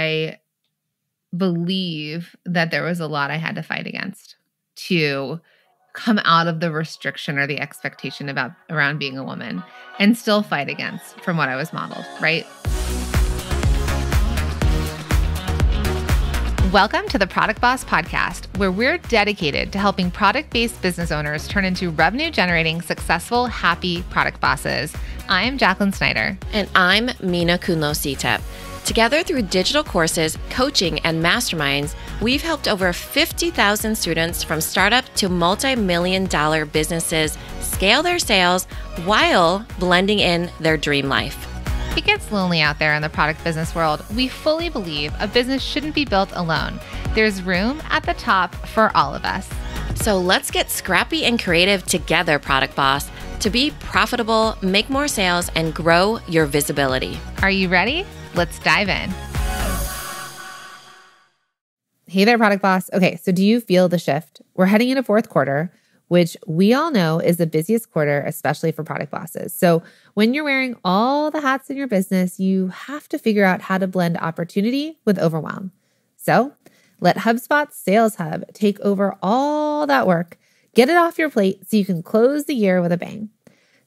I believe that there was a lot I had to fight against to come out of the restriction or the expectation around being a woman and still fight against from what I was modeled, right? Welcome to the Product Boss Podcast, where we're dedicated to helping product-based business owners turn into revenue-generating, successful, happy product bosses. I'm Jacqueline Snyder. And I'm Mina Kunlo-Sitep. Together through digital courses, coaching, and masterminds, we've helped over 50,000 students from startup to multi-million-dollar businesses scale their sales while blending in their dream life. It gets lonely out there in the product business world. We fully believe a business shouldn't be built alone. There's room at the top for all of us. So let's get scrappy and creative together, Product Boss, to be profitable, make more sales, and grow your visibility. Are you ready? Let's dive in. Hey there, Product Boss. Okay, so do you feel the shift? We're heading into fourth quarter, which we all know is the busiest quarter, especially for product bosses. So when you're wearing all the hats in your business, you have to figure out how to blend opportunity with overwhelm. So let HubSpot's Sales Hub take over all that work. Get it off your plate so you can close the year with a bang.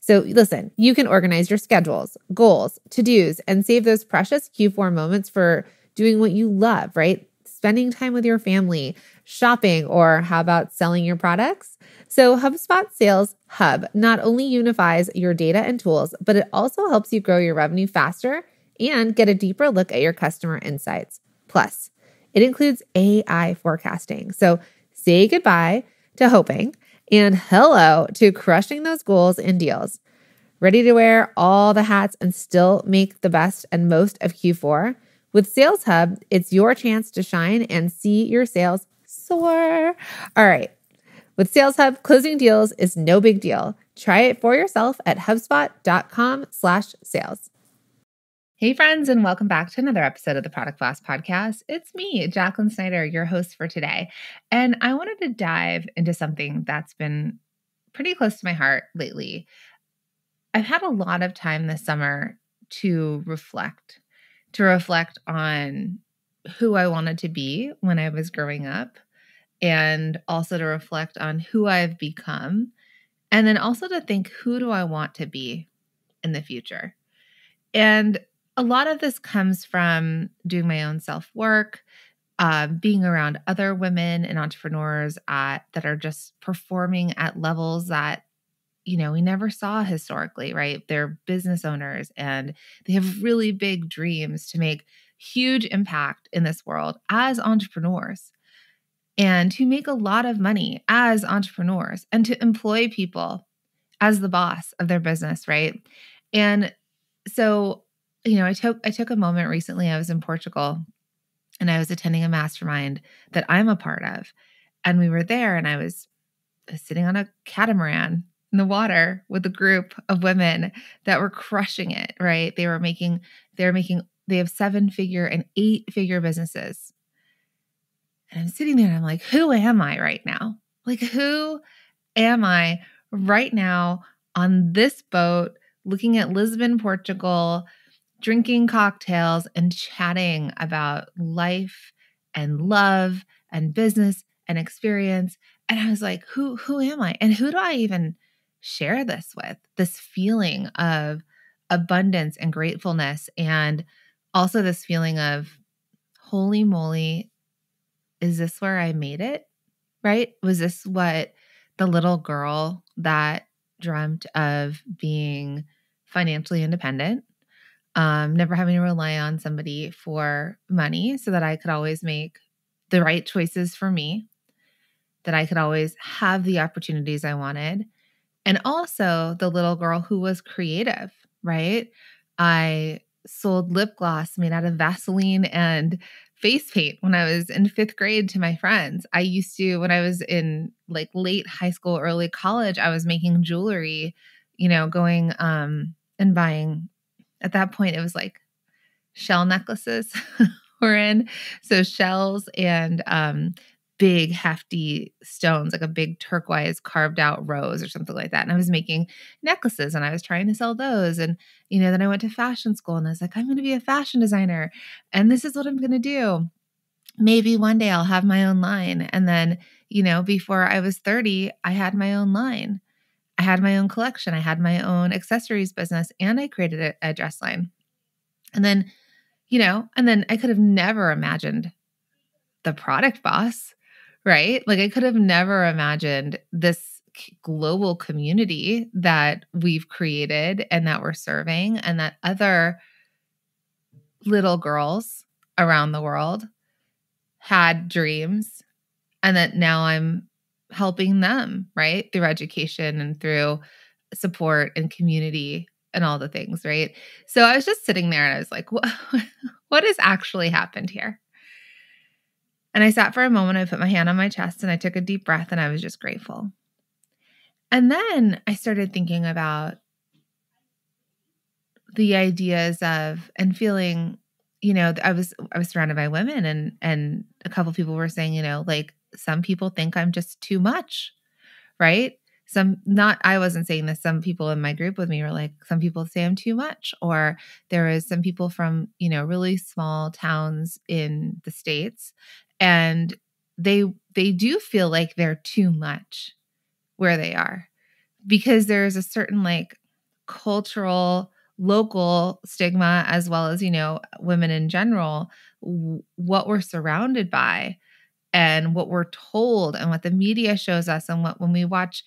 So listen, you can organize your schedules, goals, to-dos, and save those precious Q4 moments for doing what you love, right? Spending time with your family, shopping, or how about selling your products? So HubSpot Sales Hub not only unifies your data and tools, but it also helps you grow your revenue faster and get a deeper look at your customer insights. Plus, it includes AI forecasting. So say goodbye to hoping and hello to crushing those goals and deals. Ready to wear all the hats and still make the best and most of Q4? With Sales Hub, it's your chance to shine and see your sales soar. All right. With Sales Hub, closing deals is no big deal. Try it for yourself at HubSpot.com/sales. Hey friends, and welcome back to another episode of the Product Boss Podcast. It's me, Jacqueline Snyder, your host for today. And I wanted to dive into something that's been pretty close to my heart lately. I've had a lot of time this summer to reflect on who I wanted to be when I was growing up, and also to reflect on who I've become, and then also to think, who do I want to be in the future? And a lot of this comes from doing my own self-work, being around other women and entrepreneurs that are just performing at levels that we never saw historically, right? They're business owners and they have really big dreams to make huge impact in this world as entrepreneurs and to make a lot of money as entrepreneurs and to employ people as the boss of their business, right? And so, I took a moment recently. I was in Portugal and I was attending a mastermind that I'm a part of. And we were there and I was sitting on a catamaran in the water with a group of women that were crushing it, right? They have 7-figure and 8-figure businesses. And I'm sitting there and I'm like, who am I right now? Like, who am I right now on this boat, looking at Lisbon, Portugal, drinking cocktails and chatting about life and love and business and experience? And I was like, who am I? And who do I even share this with? This feeling of abundance and gratefulness, and also this feeling of, holy moly, is this where I made it? Right? Was this what the little girl that dreamt of being financially independent, never having to rely on somebody for money so that I could always make the right choices for me, that I could always have the opportunities I wanted, and also the little girl who was creative, right? I sold lip gloss made out of Vaseline and face paint when I was in 5th grade to my friends. I used to, when I was in like late high school, early college, I was making jewelry, going and buying. At that point, it was like shell necklaces were in. So shells and big, hefty stones, like a big turquoise carved out rose or something like that. And I was making necklaces and I was trying to sell those. And, then I went to fashion school and I was like, I'm going to be a fashion designer and this is what I'm going to do. Maybe one day I'll have my own line. And then, before I was 30, I had my own line. I had my own collection. I had my own accessories business and I created a dress line. And then, I could have never imagined the product boss, right? Like I could have never imagined this global community that we've created and that we're serving and that other little girls around the world had dreams and that now I'm helping them, right? Through education and through support and community and all the things, right? So I was just sitting there and I was like, what has actually happened here? And I sat for a moment, I put my hand on my chest and I took a deep breath and I was just grateful. And then I started thinking about the ideas of and feeling, I was surrounded by women and a couple of people were saying, like some people think I'm just too much, right? I wasn't saying this. Some people in my group with me were like, some people say I'm too much. Or there was some people from, really small towns in the States and they do feel like they're too much where they are because there's a certain like cultural, local stigma as well as, women in general, what we're surrounded by and what we're told and what the media shows us and what when we watch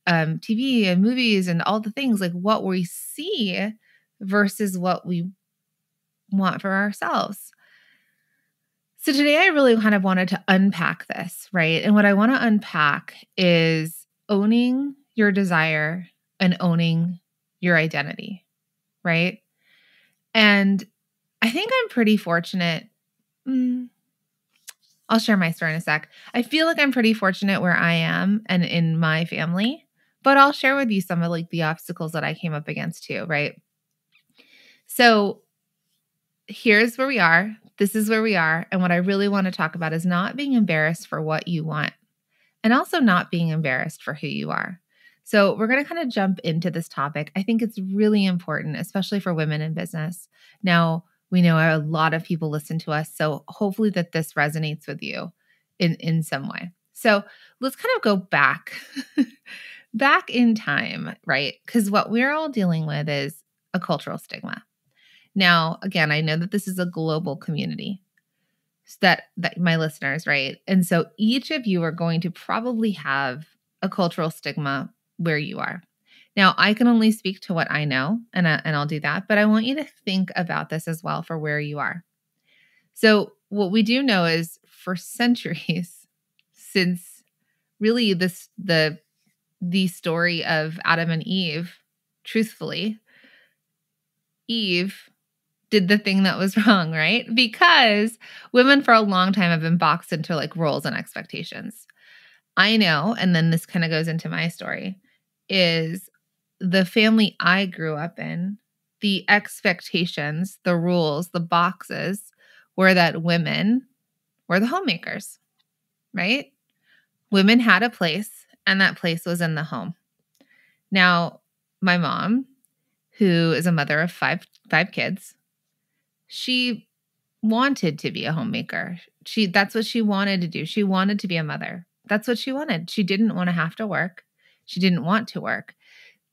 TV and movies and all the things like what we see versus what we want for ourselves. So today I really kind of wanted to unpack this, right? And what I want to unpack is owning your desire and owning your identity, right? And I think I'm pretty fortunate. I'll share my story in a sec. I feel like I'm pretty fortunate where I am and in my family, but I'll share with you some of like the obstacles that I came up against too, right? So here's where we are. This is where we are. And what I really want to talk about is not being embarrassed for what you want and also not being embarrassed for who you are. So we're going to kind of jump into this topic. I think it's really important, especially for women in business. Now, we know a lot of people listen to us, so hopefully that this resonates with you in some way. So let's kind of go back in time, right? Because what we're all dealing with is a cultural stigma. Now, again, I know that this is a global community, that my listeners, right? And so each of you are going to probably have a cultural stigma where you are. Now, I can only speak to what I know, and I'll do that, but I want you to think about this as well for where you are. So what we do know is for centuries, since really the story of Adam and Eve, truthfully, Eve did the thing that was wrong, right? Because women for a long time have been boxed into like roles and expectations. I know, and then this kind of goes into my story, is the family I grew up in, the expectations, the rules, the boxes were that women were the homemakers, right? Women had a place, and that place was in the home. Now, my mom, who is a mother of five kids, she wanted to be a homemaker. That's what she wanted to do. She wanted to be a mother. That's what she wanted. She didn't want to have to work. She didn't want to work.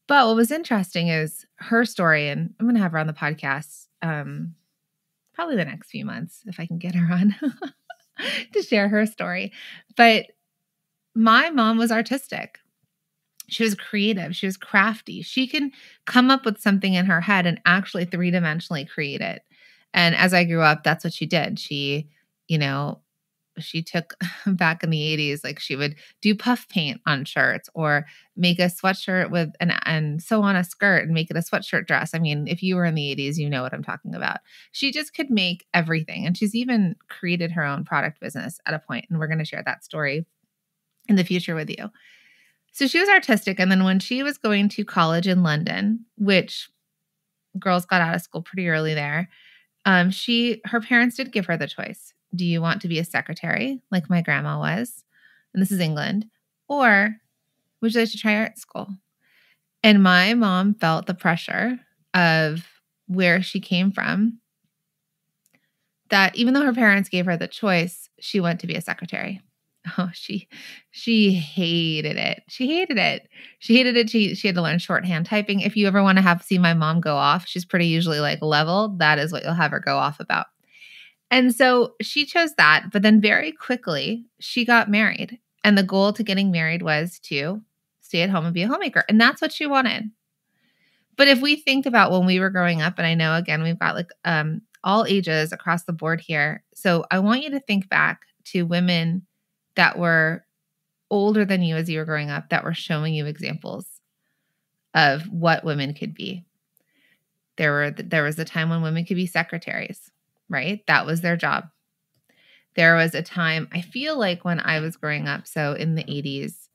But what was interesting is her story, and I'm going to have her on the podcast probably the next few months if I can get her on to share her story. But my mom was artistic. She was creative. She was crafty. She can come up with something in her head and actually three-dimensionally create it. And as I grew up, that's what she did. She took back in the 80s, like she would do puff paint on shirts or make a sweatshirt with and sew on a skirt and make it a sweatshirt dress. I mean, if you were in the 80s, you know what I'm talking about. She just could make everything. And she's even created her own product business at a point. And we're going to share that story in the future with you. So she was artistic. And then when she was going to college in London, which girls got out of school pretty early there, her parents did give her the choice. Do you want to be a secretary like my grandma was? and this is England, or would you like to try art school? And my mom felt the pressure of where she came from, that even though her parents gave her the choice, she went to be a secretary. Oh, she hated it. She hated it. She hated it. She had to learn shorthand typing. If you ever want to see my mom go off, she's pretty usually like level. That is what you'll have her go off about. And so she chose that, but then very quickly she got married. And the goal to getting married was to stay at home and be a homemaker. And that's what she wanted. But if we think about when we were growing up, and I know, again, we've got like all ages across the board here. So I want you to think back to women that were older than you as you were growing up, that were showing you examples of what women could be. There was a time when women could be secretaries, right? That was their job. There was a time, I feel like when I was growing up, so in the 80s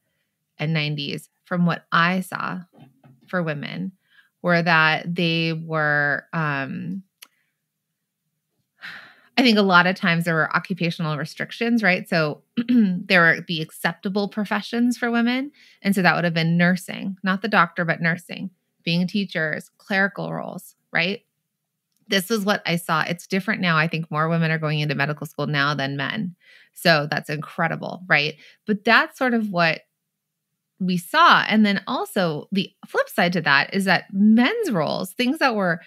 and 90s, from what I saw for women, were that they were, I think a lot of times there were occupational restrictions, right? So there were the acceptable professions for women. And so that would have been nursing, not the doctor, but nursing, being teachers, clerical roles, right? This is what I saw. It's different now. I think more women are going into medical school now than men. So that's incredible, right? But that's sort of what we saw. And then also the flip side to that is that men's roles, things that were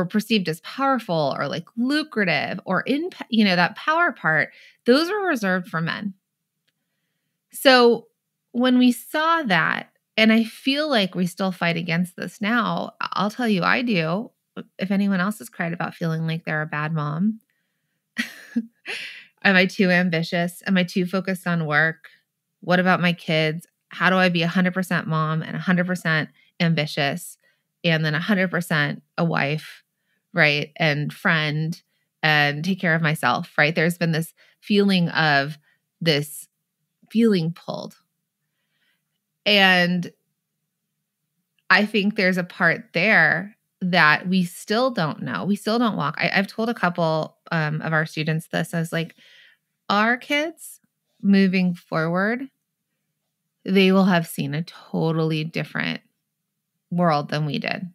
perceived as powerful or like lucrative or that power part, those were reserved for men. So when we saw that, and I feel like we still fight against this now, I'll tell you, I do. If anyone else has cried about feeling like they're a bad mom, am I too ambitious? Am I too focused on work? What about my kids? How do I be 100% mom and 100% ambitious and then 100% a wife, right? And friend and take care of myself, right? There's been this feeling pulled. And I think there's a part there that we still don't know. We still don't walk. I've told a couple of our students this. I was like, our kids moving forward, they will have seen a totally different world than we did.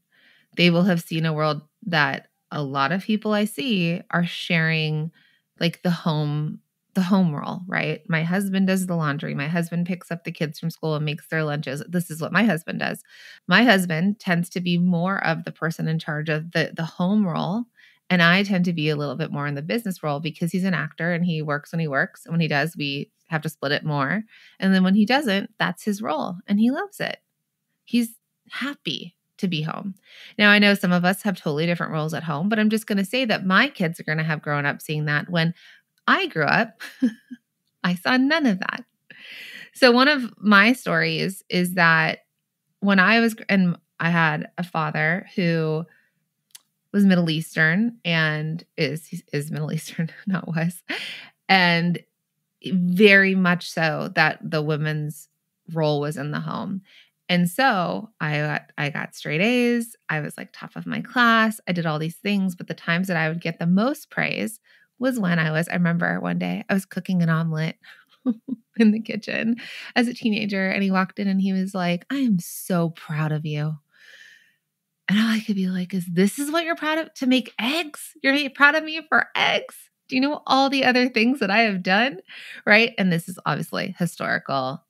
They will have seen a world that a lot of people I see are sharing, like the home role, right? My husband does the laundry. My husband picks up the kids from school and makes their lunches. This is what my husband does. My husband tends to be more of the person in charge of the home role. And I tend to be a little bit more in the business role because he's an actor and he works when he works. And when he does, we have to split it more. And then when he doesn't, that's his role. And he loves it. He's happy to be home. Now, I know some of us have totally different roles at home, but I'm just going to say that my kids are going to have grown up seeing that. When I grew up, I saw none of that. So one of my stories is that when I had a father who was Middle Eastern and is Middle Eastern, not was, and very much so that the women's role was in the home. And so I got straight A's. I was like top of my class. I did all these things, but the times that I would get the most praise was when I remember one day I was cooking an omelet in the kitchen as a teenager, and he walked in and he was like, "I am so proud of you." And all I could be like, this is what you're proud of? To make eggs? You're proud of me for eggs? Do you know all the other things that I have done? Right? And this is obviously historical,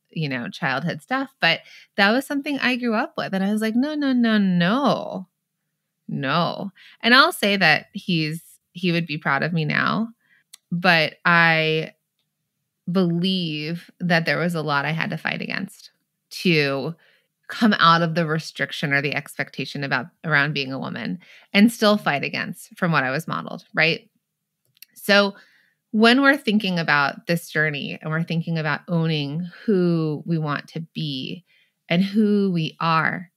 childhood stuff, but that was something I grew up with. And I was like, no. And I'll say that he would be proud of me now, but I believe that there was a lot I had to fight against to come out of the restriction or the expectation around being a woman, and still fight against from what I was modeled, right? So when we're thinking about this journey and we're thinking about owning who we want to be and who we are,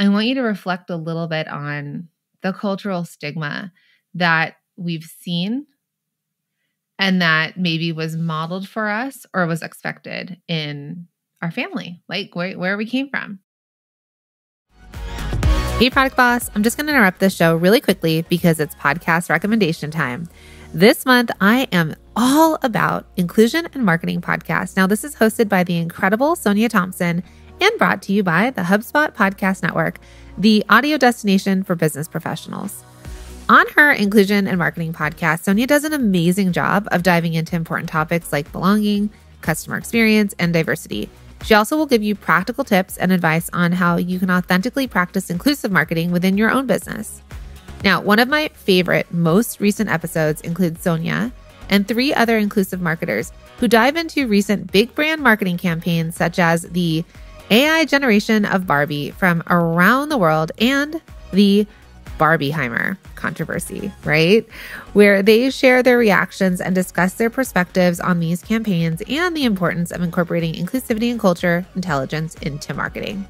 I want you to reflect a little bit on the cultural stigma that we've seen and that maybe was modeled for us or was expected in our family, like where we came from. Hey, Product Boss. I'm just going to interrupt this show really quickly because it's podcast recommendation time. This month, I am all about Inclusion and Marketing Podcast. Now, this is hosted by the incredible Sonia Thompson and brought to you by the HubSpot Podcast Network, the audio destination for business professionals. On her Inclusion and Marketing Podcast, Sonia does an amazing job of diving into important topics like belonging, customer experience, and diversity. She also will give you practical tips and advice on how you can authentically practice inclusive marketing within your own business. Now, one of my favorite, most recent episodes includes Sonia and 3 other inclusive marketers who dive into recent big brand marketing campaigns such as the AI generation of Barbie from around the world and the Barbieheimer controversy, right? Where they share their reactions and discuss their perspectives on these campaigns and the importance of incorporating inclusivity and culture intelligence into marketing.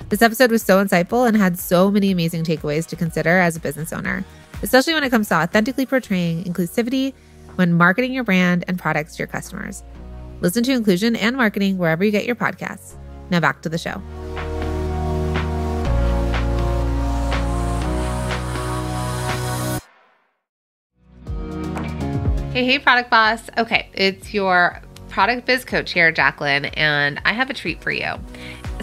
This episode was so insightful and had so many amazing takeaways to consider as a business owner, especially when it comes to authentically portraying inclusivity when marketing your brand and products to your customers. Listen to Inclusion and Marketing wherever you get your podcasts. Now back to the show. Hey, product boss. Okay, it's your product biz coach here, Jacqueline, and I have a treat for you.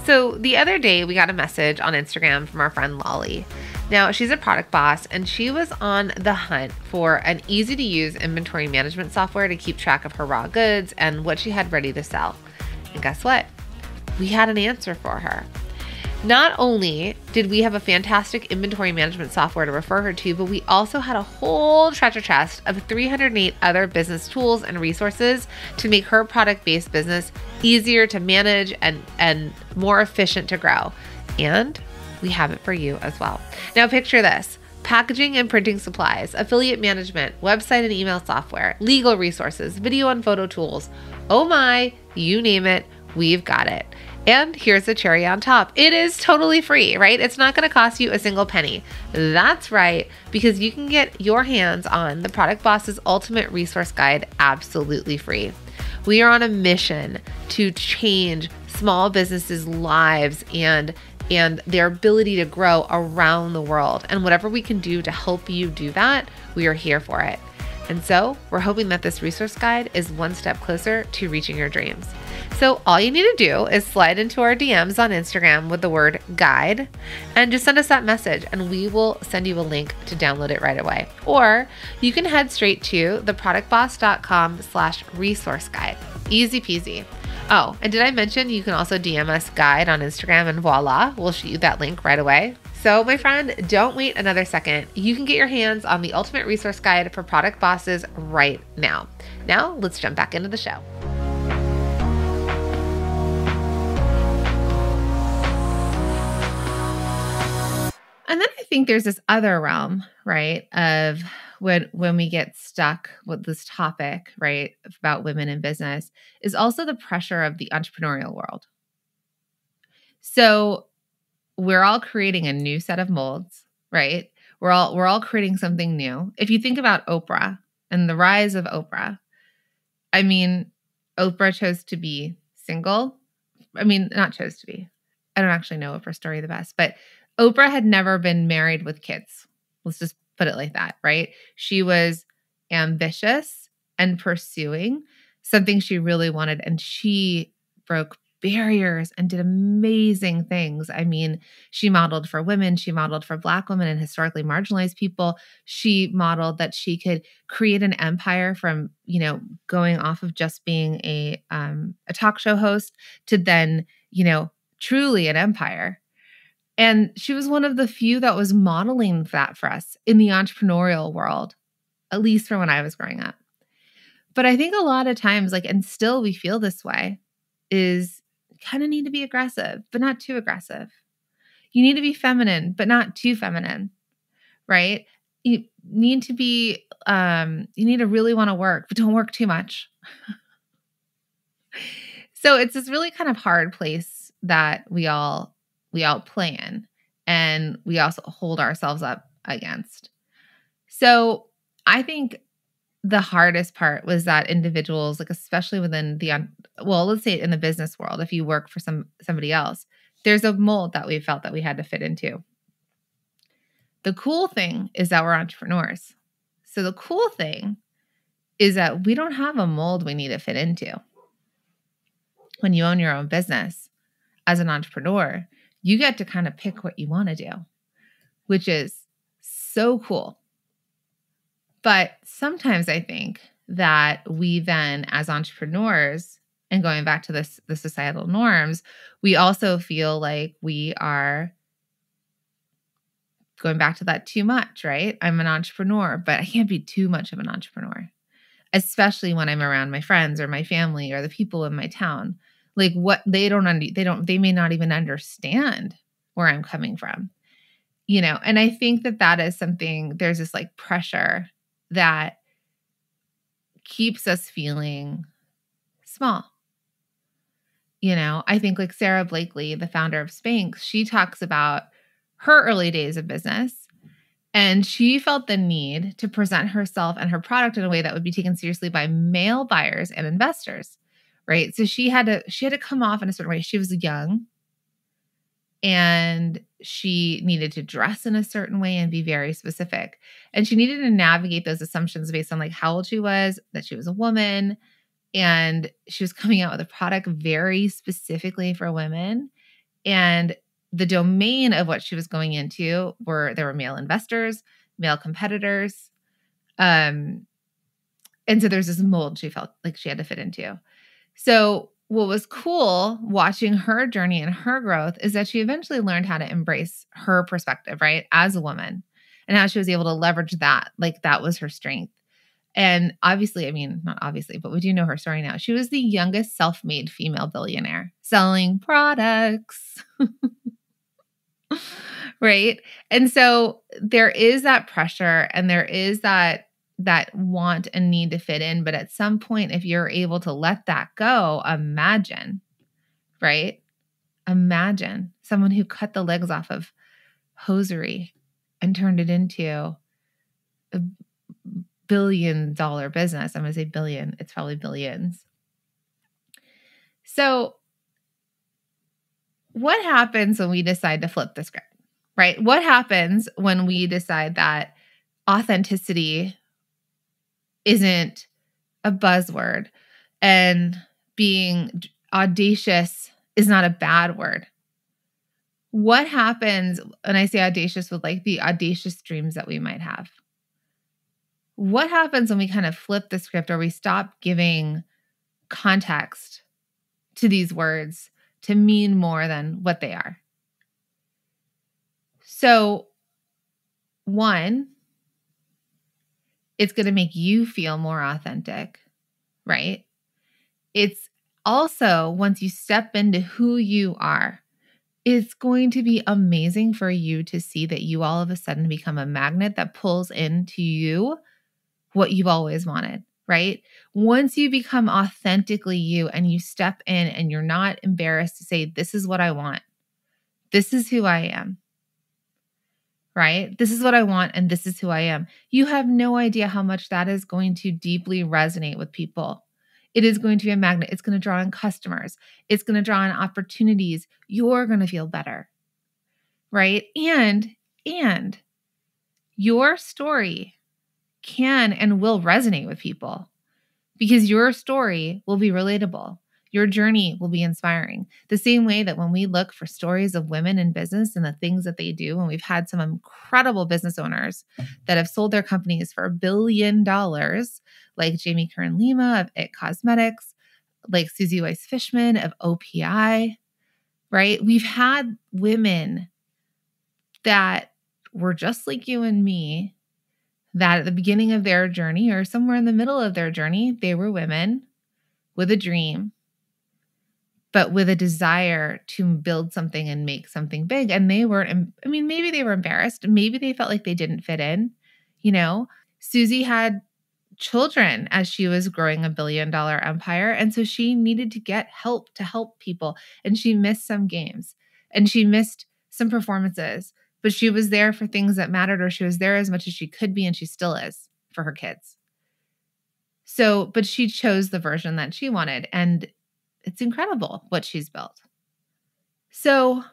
So the other day we got a message on Instagram from our friend Lolly. Now she's a product boss and she was on the hunt for an easy to use inventory management software to keep track of her raw goods and what she had ready to sell. And guess what? We had an answer for her. Not only did we have a fantastic inventory management software to refer her to, but we also had a whole treasure chest of 308 other business tools and resources to make her product-based business easier to manage and more efficient to grow. And we have it for you as well. Now picture this: packaging and printing supplies, affiliate management, website and email software, legal resources, video and photo tools. Oh my, you name it, we've got it. And here's the cherry on top. It is totally free, right? It's not going to cost you a single penny. That's right, because you can get your hands on the Product Boss's Ultimate Resource Guide absolutely free. We are on a mission to change small businesses' lives and their ability to grow around the world. And whatever we can do to help you do that, we are here for it. And so we're hoping that this resource guide is one step closer to reaching your dreams. So all you need to do is slide into our DMs on Instagram with the word guide and just send us that message and we will send you a link to download it right away. Or you can head straight to theproductboss.com/resource guide. Easy peasy. Oh, and did I mention you can also DM us guide on Instagram and voila, we'll shoot you that link right away. So my friend, don't wait another second. You can get your hands on the Ultimate Resource Guide for Product Bosses right now. Now let's jump back into the show. And then I think there's this other realm, right, of when we get stuck with this topic, right, about women in business, is also the pressure of the entrepreneurial world. So we're all creating a new set of molds, right? We're all creating something new. If you think about Oprah and the rise of Oprah, I mean, Oprah chose to be single. I mean, not chose to be. I don't actually know Oprah's story the best, but Oprah had never been married with kids. Let's just put it like that, right? She was ambitious and pursuing something she really wanted, and she broke barriers and did amazing things. I mean, she modeled for women, she modeled for Black women and historically marginalized people. She modeled that she could create an empire from, going off of just being a talk show host to then, truly an empire. And she was one of the few that was modeling that for us in the entrepreneurial world, at least from when I was growing up. But I think a lot of times, and still we feel this way, is kind of need to be aggressive, but not too aggressive. You need to be feminine, but not too feminine, right? You need to be, you need to really want to work, but don't work too much. So it's this really kind of hard place that we all play in, and we also hold ourselves up against. So I think the hardest part was that individuals, especially within let's say in the business world, if you work for somebody else, there's a mold that we felt that we had to fit into. The cool thing is that we're entrepreneurs. So the cool thing is that we don't have a mold we need to fit into. When you own your own business as an entrepreneur, you get to kind of pick what you want to do, which is so cool. But sometimes I think that we then, as entrepreneurs, and going back to the societal norms, we also feel like we are going back to that too much, right? I'm an entrepreneur, but I can't be too much of an entrepreneur, especially when I'm around my friends or my family or the people in my town. Like what they may not even understand where I'm coming from, and I think that is something, there's this like pressure that keeps us feeling small. I think like Sarah Blakely, the founder of Spanx, she talks about her early days of business, and she felt the need to present herself and her product in a way that would be taken seriously by male buyers and investors, right? So she had to come off in a certain way. She was young, and she needed to dress in a certain way and be very specific. And she needed to navigate those assumptions based on like how old she was, that she was a woman, and she was coming out with a product very specifically for women. And the domain of what she was going into there were male investors, male competitors. And so there's this mold she felt like she had to fit into. So what was cool watching her journey and her growth is that she eventually learned how to embrace her perspective, right? As a woman, and how she was able to leverage that. Like that was her strength. And obviously, not obviously, but we do know her story now. She was the youngest self-made female billionaire selling products. Right? And so there is that pressure, and there is that want and need to fit in. But at some point, if you're able to let that go, imagine, right? Imagine someone who cut the legs off of hosiery and turned it into a billion-dollar business. I'm going to say billion. It's probably billions. So what happens when we decide to flip the script, right? What happens when we decide that authenticity isn't a buzzword and being audacious is not a bad word? What happens, and I say audacious with like the audacious dreams that we might have? What happens when we kind of flip the script, or we stop giving context to these words to mean more than what they are? So, one, it's going to make you feel more authentic, right? It's also, once you step into who you are, it's going to be amazing for you to see that you all of a sudden become a magnet that pulls into you what you've always wanted, right? Once you become authentically you and you step in and you're not embarrassed to say, this is what I want. This is who I am, right? This is what I want, and this is who I am. You have no idea how much that is going to deeply resonate with people. It is going to be a magnet. It's going to draw in customers. It's going to draw in opportunities. You're going to feel better, right? And your story can and will resonate with people because your story will be relatable. Your journey will be inspiring. The same way that when we look for stories of women in business and the things that they do, and we've had some incredible business owners that have sold their companies for $1 billion, like Jamie Kern Lima of It Cosmetics, like Susie Weiss Fishman of OPI, right? We've had women that were just like you and me, that at the beginning of their journey or somewhere in the middle of their journey, they were women with a dream, but with a desire to build something and make something big. And they weren't, maybe they were embarrassed. Maybe they felt like they didn't fit in. Susie had children as she was growing a $1 billion empire. And so she needed to get help to help people. And she missed some games and she missed some performances, but she was there for things that mattered, or she was there as much as she could be. And she still is for her kids. So, but she chose the version that she wanted. And it's incredible what she's built. So,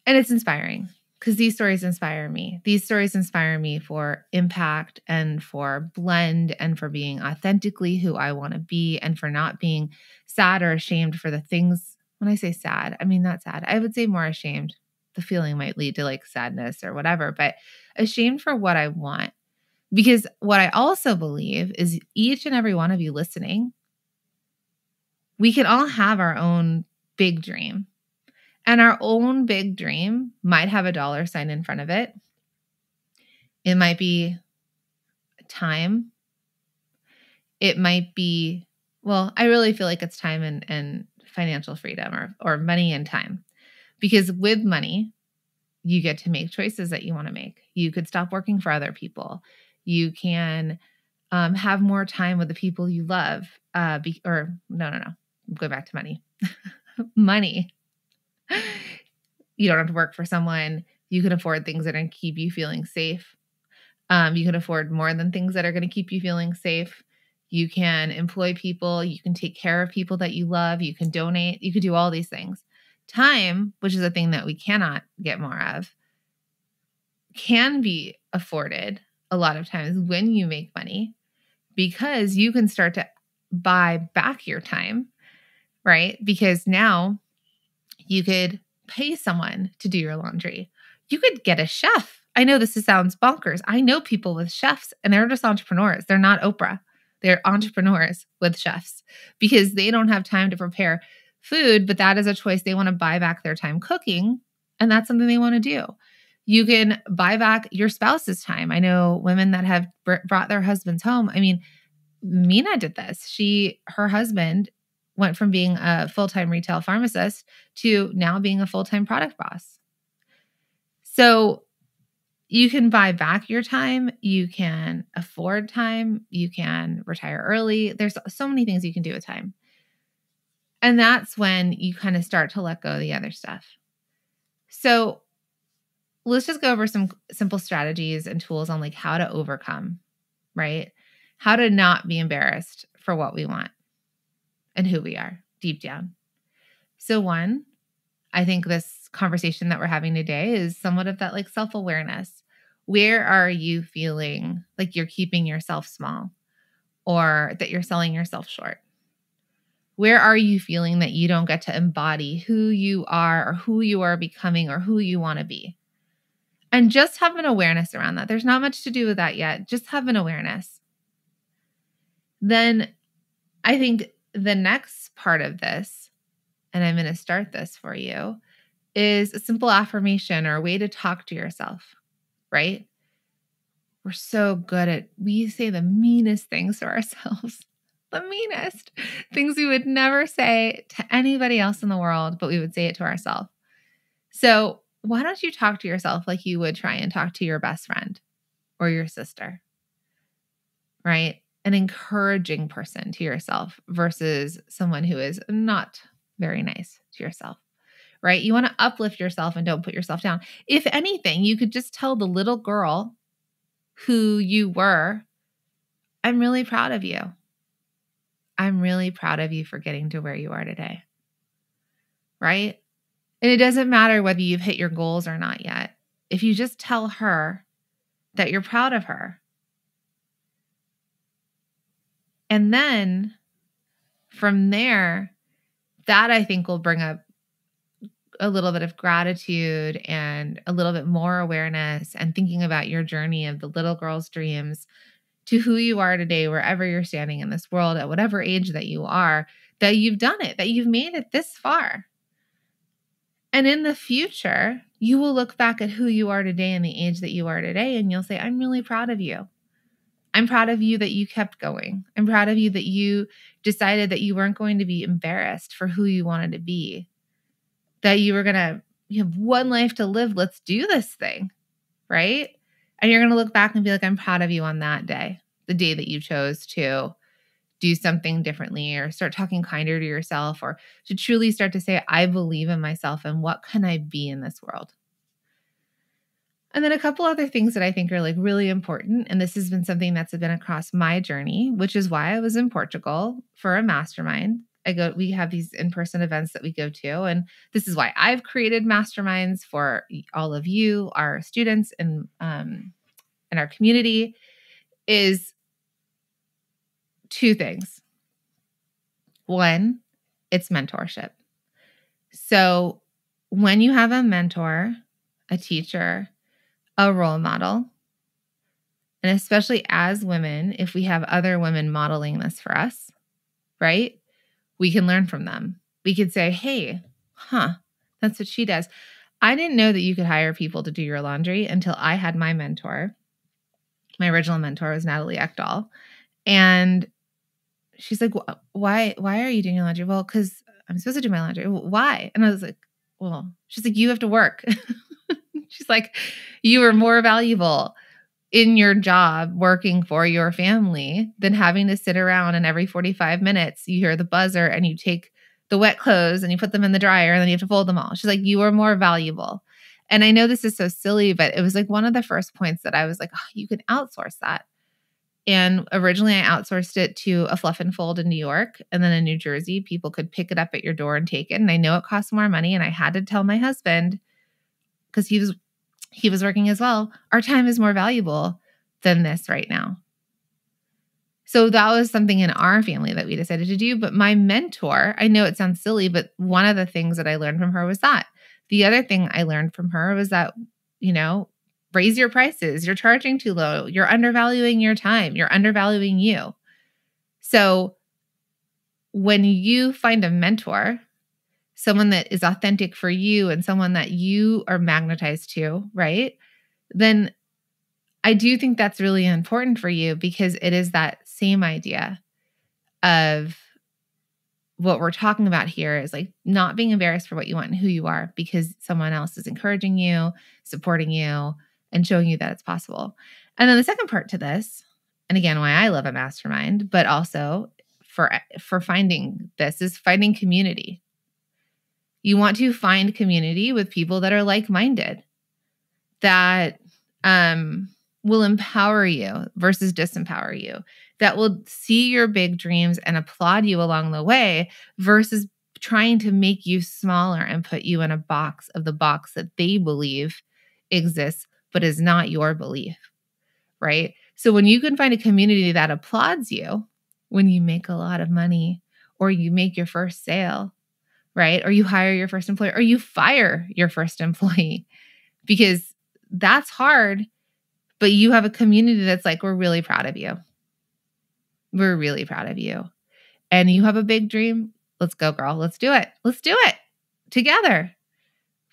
and it's inspiring because these stories inspire me. These stories inspire me for impact and for blend and for being authentically who I want to be and for not being sad or ashamed for the things. When I say sad, I mean not sad. I would say more ashamed. The feeling might lead to like sadness or whatever, but ashamed for what I want. Because what I also believe is each and every one of you listening, we can all have our own big dream. And our own big dream might have a dollar sign in front of it. It might be time. It might be, well, I really feel like it's time and financial freedom or money and time. Because with money, you get to make choices that you want to make. You could stop working for other people. You can have more time with the people you love. No. Go back to money. Money. You don't have to work for someone. You can afford things that are going to keep you feeling safe. You can afford more than things that are going to keep you feeling safe. You can employ people. You can take care of people that you love. You can donate. You can do all these things. Time, which is a thing that we cannot get more of, can be afforded a lot of times when you make money because you can start to buy back your time, right? Because now you could pay someone to do your laundry. You could get a chef. I know this sounds bonkers. I know people with chefs and they're just entrepreneurs. They're not Oprah. They're entrepreneurs with chefs because they don't have time to prepare food, but that is a choice. They want to buy back their time cooking, and that's something they want to do. You can buy back your spouse's time. I know women that have brought their husbands home. I mean, Mina did this. Her husband went from being a full-time retail pharmacist to now being a full-time product boss. So you can buy back your time. You can afford time. You can retire early. There's so many things you can do with time. And that's when you kind of start to let go of the other stuff. So let's just go over some simple strategies and tools on like how to overcome, right? How to not be embarrassed for what we want and who we are deep down. So one, I think this conversation that we're having today is somewhat of that like self-awareness. Where are you feeling like you're keeping yourself small or that you're selling yourself short? Where are you feeling that you don't get to embody who you are or who you are becoming or who you want to be? And just have an awareness around that. There's not much to do with that yet. Just have an awareness. Then I think the next part of this, and I'm going to start this for you, is a simple affirmation or a way to talk to yourself, right? We're so good at, we say the meanest things to ourselves, the meanest things we would never say to anybody else in the world, but we would say it to ourselves. So why don't you talk to yourself like you would try and talk to your best friend or your sister, right? An encouraging person to yourself versus someone who is not very nice to yourself, right? You want to uplift yourself and don't put yourself down. If anything, you could just tell the little girl who you were, I'm really proud of you. I'm really proud of you for getting to where you are today, right? And it doesn't matter whether you've hit your goals or not yet. If you just tell her that you're proud of her, and then from there, that I think will bring up a little bit of gratitude and a little bit more awareness and thinking about your journey of the little girl's dreams to who you are today, wherever you're standing in this world, at whatever age that you are, that you've done it, that you've made it this far. And in the future, you will look back at who you are today and the age that you are today, and you'll say, I'm really proud of you. I'm proud of you that you kept going. I'm proud of you that you decided that you weren't going to be embarrassed for who you wanted to be, that you were going to, you have one life to live. Let's do this thing, right? And you're going to look back and be like, I'm proud of you on that day, the day that you chose to do something differently or start talking kinder to yourself or to truly start to say, I believe in myself and what can I be in this world? And then a couple other things that I think are like really important. And this has been something that's been across my journey, which is why I was in Portugal for a mastermind we have these in-person events that we go to. And this is why I've created masterminds for all of you, our students in our community, is two things. One, it's mentorship. So when you have a mentor, a teacher, a role model, and especially as women, if we have other women modeling this for us, right? We can learn from them. We could say, hey, that's what she does. I didn't know that you could hire people to do your laundry until I had my mentor. My original mentor was Natalie Ekdahl. And she's like, why are you doing your laundry? Well, because I'm supposed to do my laundry. Why? And I was like, well, she's like, you have to work. She's like, you are more valuable in your job working for your family than having to sit around and every 45 minutes you hear the buzzer and you take the wet clothes and you put them in the dryer and then you have to fold them all. She's like, you are more valuable. And I know this is so silly, but it was like one of the first points that I was like, oh, you can outsource that. And originally I outsourced it to a fluff and fold in New York. And then in New Jersey, people could pick it up at your door and take it. And I know it costs more money. And I had to tell my husband, because he was working as well, our time is more valuable than this right now. So that was something in our family that we decided to do. But my mentor, I know it sounds silly, but one of the things that I learned from her was that. The other thing I learned from her was that, raise your prices. You're charging too low. You're undervaluing your time. You're undervaluing you. So when you find a mentor, someone that is authentic for you and someone that you are magnetized to, right? Then I do think that's really important for you, because it is that same idea of what we're talking about here is like not being embarrassed for what you want and who you are, because someone else is encouraging you, supporting you, and showing you that it's possible. And then the second part to this, and again, why I love a mastermind, but also for finding this, is finding community. You want to find community with people that are like-minded, that will empower you versus disempower you, that will see your big dreams and applaud you along the way versus trying to make you smaller and put you in a box of the box that they believe exists, but is not your belief, right? So when you can find a community that applauds you when you make a lot of money, or you make your first sale, right? Or you hire your first employee, or you fire your first employee, because that's hard, but you have a community that's like, we're really proud of you. We're really proud of you. And you have a big dream. Let's go, girl. Let's do it. Let's do it together,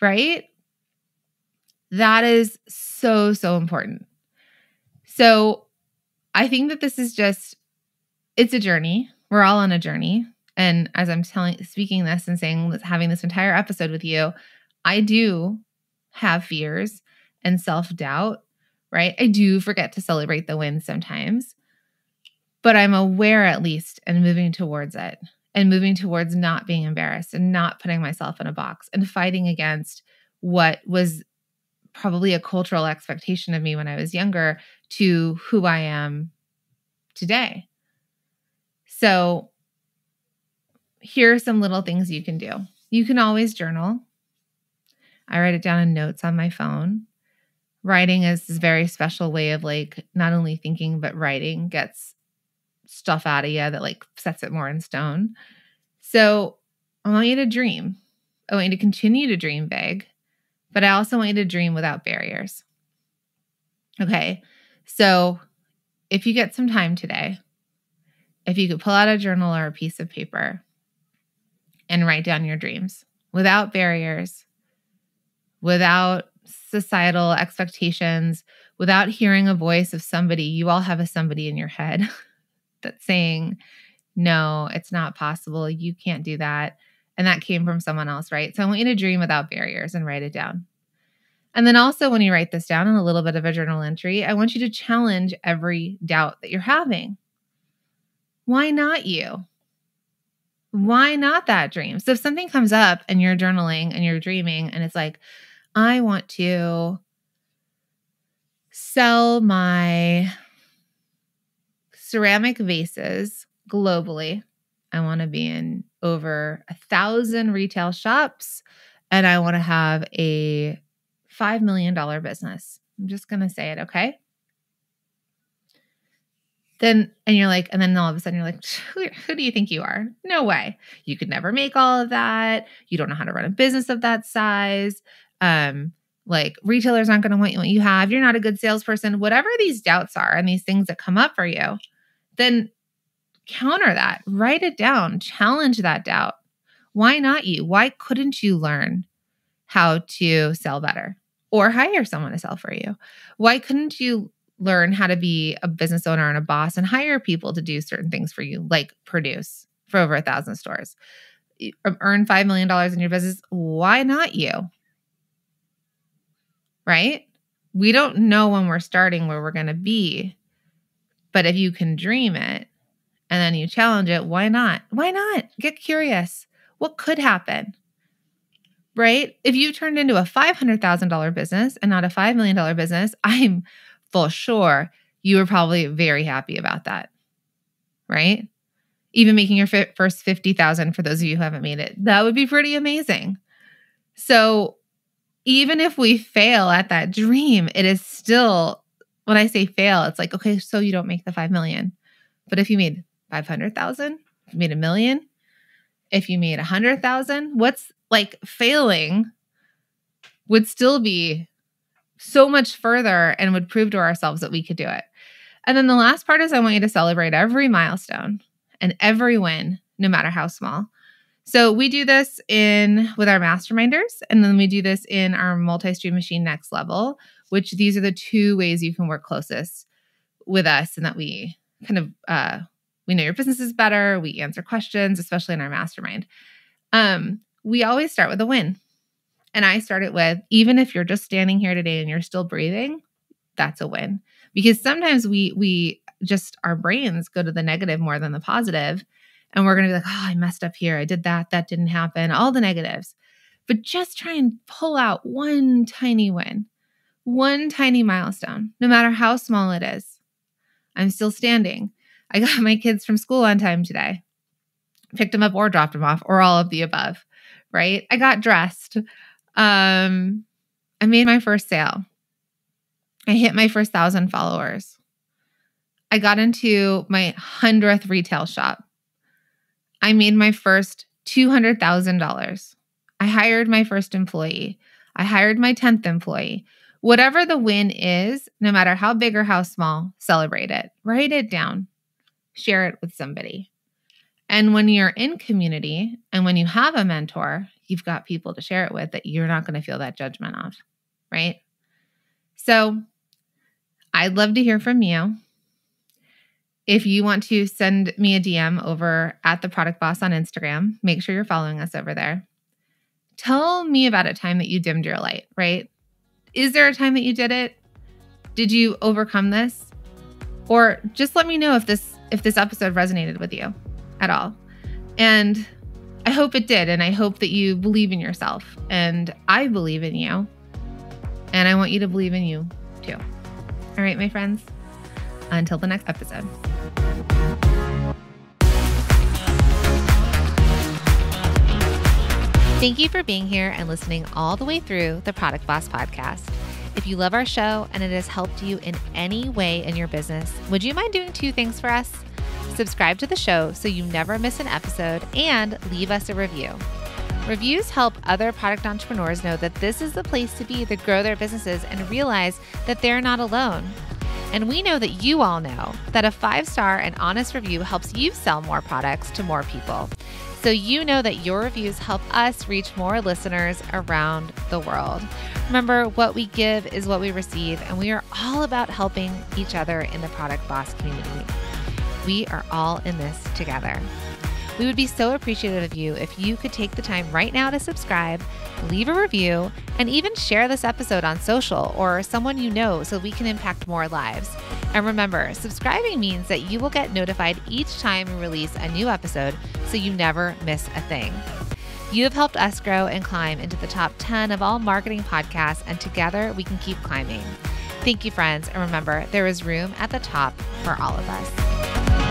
right? That is so, so important. So I think that this is it's a journey. We're all on a journey. And as I'm speaking this and saying, having this entire episode with you, I do have fears and self-doubt, right? I do forget to celebrate the wins sometimes, but I'm aware at least and moving towards it, and moving towards not being embarrassed and not putting myself in a box and fighting against what was probably a cultural expectation of me when I was younger to who I am today. So here are some little things you can do. You can always journal. I write it down in notes on my phone. Writing is this very special way of like not only thinking, but writing gets stuff out of you that like sets it more in stone. So I want you to dream. I want you to continue to dream big, but I also want you to dream without barriers. Okay. So if you get some time today, if you could pull out a journal or a piece of paper and write down your dreams without barriers, without societal expectations, without hearing a voice of somebody, you all have a somebody in your head that's saying, no, it's not possible. You can't do that. And that came from someone else, right? So I want you to dream without barriers and write it down. And then also when you write this down in a little bit of a journal entry, I want you to challenge every doubt that you're having. Why not you? Why not that dream? So if something comes up and you're journaling and you're dreaming and it's like, I want to sell my ceramic vases globally I want to be in over 1,000 retail shops, and I want to have a $5 million business. I'm just going to say it, okay? And you're like, and then all of a sudden you're like, who do you think you are? No way. You could never make all of that. You don't know how to run a business of that size. Like retailers aren't going to want what you have. You're not a good salesperson. Whatever these doubts are and these things that come up for you, then counter that, write it down, challenge that doubt. Why not you? Why couldn't you learn how to sell better or hire someone to sell for you? Why couldn't you learn how to be a business owner and a boss and hire people to do certain things for you, like produce for over 1,000 stores, earn $5 million in your business? Why not you? Right? We don't know when we're starting where we're going to be, but if you can dream it and then you challenge it, why not? Why not? Get curious. What could happen? Right? If you turned into a $500,000 business and not a $5 million business, I'm for sure you were probably very happy about that, right? Even making your first $50,000 for those of you who haven't made it, that would be pretty amazing. So even if we fail at that dream, it is still, when I say fail, it's like, okay, so you don't make the 5 million. But if you made 500,000, if you made $1 million, if you made 100,000, what's like failing would still be so much further and would prove to ourselves that we could do it. And then the last part is I want you to celebrate every milestone and every win, no matter how small. So we do this with our masterminders, and then we do this in our multi-stream machine next level, which these are the two ways you can work closest with us, and that we kind of, we know your business is better. We answer questions, especially in our mastermind. We always start with a win. And I start it with, even if you're just standing here today and you're still breathing, that's a win. Because sometimes we just, our brains go to the negative more than the positive. And we're going to be like, oh, I messed up here. I did that. That didn't happen. All the negatives. But just try and pull out one tiny win, one tiny milestone, no matter how small it is. I'm still standing. I got my kids from school on time today. Picked them up or dropped them off, or all of the above, right? I got dressed. I made my first sale. I hit my first 1,000 followers. I got into my 100th retail shop. I made my first $200,000. I hired my first employee. I hired my 10th employee. Whatever the win is, no matter how big or how small, celebrate it. Write it down. Share it with somebody. And when you're in community and when you have a mentor, you've got people to share it with that you're not going to feel that judgment of, right? So I'd love to hear from you. If you want to send me a DM over at The Product Boss on Instagram, make sure you're following us over there. Tell me about a time that you dimmed your light, right? Is there a time that you did it? Did you overcome this? Or just let me know if this episode resonated with you at all. And I hope it did. And I hope that you believe in yourself. And I believe in you. And I want you to believe in you too. All right, my friends. Until the next episode. Thank you for being here and listening all the way through the Product Boss podcast. If you love our show and it has helped you in any way in your business, would you mind doing 2 things for us? Subscribe to the show so you never miss an episode, and leave us a review. Reviews help other product entrepreneurs know that this is the place to be to grow their businesses and realize that they're not alone. And we know that you all know that a 5-star and honest review helps you sell more products to more people. So you know that your reviews help us reach more listeners around the world. Remember, what we give is what we receive, and we are all about helping each other in the Product Boss community. We are all in this together. We would be so appreciative of you if you could take the time right now to subscribe, leave a review, and even share this episode on social or someone you know so we can impact more lives. And remember, subscribing means that you will get notified each time we release a new episode so you never miss a thing. You have helped us grow and climb into the top 10 of all marketing podcasts, and together we can keep climbing. Thank you, friends, and remember, there is room at the top for all of us.